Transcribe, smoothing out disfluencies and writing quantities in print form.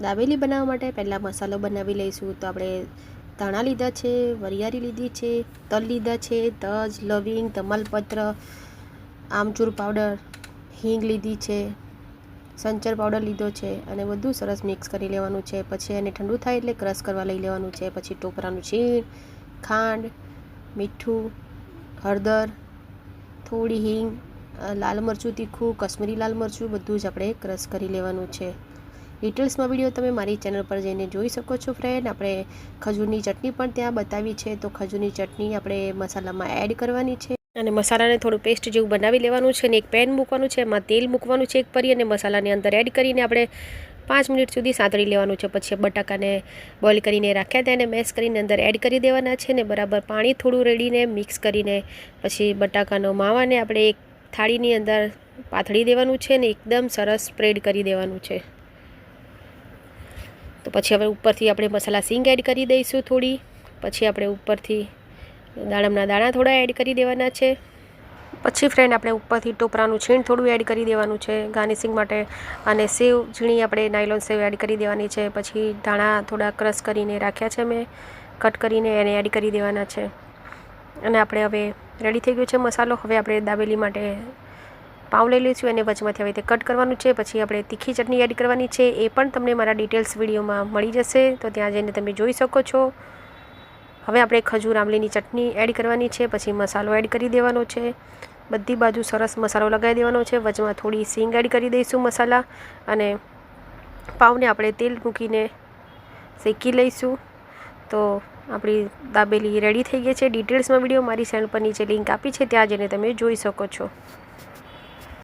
દાબેલી બનાવવા માટે પહેલાં મસાલો બનાવી લઈશું. તો આપણે ધાણા લીધા છે, વરિયાળી લીધી છે, તલ લીધા છે, તજ, લવિંગ, તમાલપત્ર, આમચૂર પાવડર, હિંગ લીધી છે, સંચર પાવડર લીધો છે અને બધું સરસ મિક્સ કરી લેવાનું છે. પછી એને ઠંડુ થાય એટલે ક્રશ કરવા લઈ લેવાનું છે. પછી ટોપરાનું છીણ, ખાંડ, મીઠું, હળદર, થોડી હિંગ, લાલ મરચું તીખું, કશ્મીરી લાલ મરચું બધું જ આપણે ક્રશ કરી લેવાનું છે. ડિટેલ્સમાં વિડીયો તમે મારી ચેનલ પર જઈને જોઈ શકો છો ફ્રેન્ડ. આપણે ખજૂરની ચટણી પણ ત્યાં બતાવી છે. તો ખજૂરની ચટણી આપણે મસાલામાં એડ કરવાની છે અને મસાલાને થોડું પેસ્ટ જેવું બનાવી લેવાનું છે. અને એક પેન મૂકવાનું છે, એમાં તેલ મૂકવાનું છે એક પરી, અને મસાલાની અંદર એડ કરીને આપણે 5 મિનિટ સુધી સાંતળી લેવાનું છે. પછી બટાકાને બોઇલ કરીને રાખ્યા તેને મેશ કરીને અંદર એડ કરી દેવાના છે ને બરાબર પાણી થોડું રેડીને મિક્સ કરીને પછી બટાકાનો માવાને આપણે એક થાળીની અંદર પાથળી દેવાનું છે ને એકદમ સરસ સ્પ્રેડ કરી દેવાનું છે. તો પછી હવે ઉપરથી આપણે મસાલા સીંગ એડ કરી દઈશું થોડી. પછી આપણે ઉપરથી દાડમના દાણા થોડા એડ કરી દેવાના છે. પછી ફ્રેન્ડ આપણે ઉપરથી ટોપરાનું છીણ થોડું એડ કરી દેવાનું છે ગાર્નિશિંગ માટે. અને સેવ ઝીણી આપણે નાયલોન સેવ એડ કરી દેવાની છે. પછી ધાણા થોડા ક્રશ કરીને રાખ્યા છે મેં કટ કરીને, એને એડ કરી દેવાના છે. અને આપણે હવે રેડી થઈ ગયો છે મસાલો. હવે આપણે દાબેલી માટે પાઉં લઈ લઈશું, એને વચમાંથી હવે તે કટ કરવાનું છે. પછી આપણે તીખી ચટણી એડ કરવાની છે, એ પણ તમને મારા ડિટેલ્સ વિડીયોમાં મળી જશે, તો ત્યાં જઈને તમે જોઈ શકો છો. હવે આપણે ખજૂર આમલીની ચટણી એડ કરવાની છે. પછી મસાલો એડ કરી દેવાનો છે. બધી બાજુ સરસ મસાલો લગાવી દેવાનો છે. વચમાં થોડી સીંગ એડ કરી દઈશું મસાલા, અને પાઉંને આપણે તેલ મૂકીને શેકી લઈશું. તો આપણી દાબેલી રેડી થઈ ગઈ છે. ડિટેલ્સમાં વિડીયો મારી ચેનલ પર નીચે લિંક આપી છે, ત્યાં જઈને તમે જોઈ શકો છો.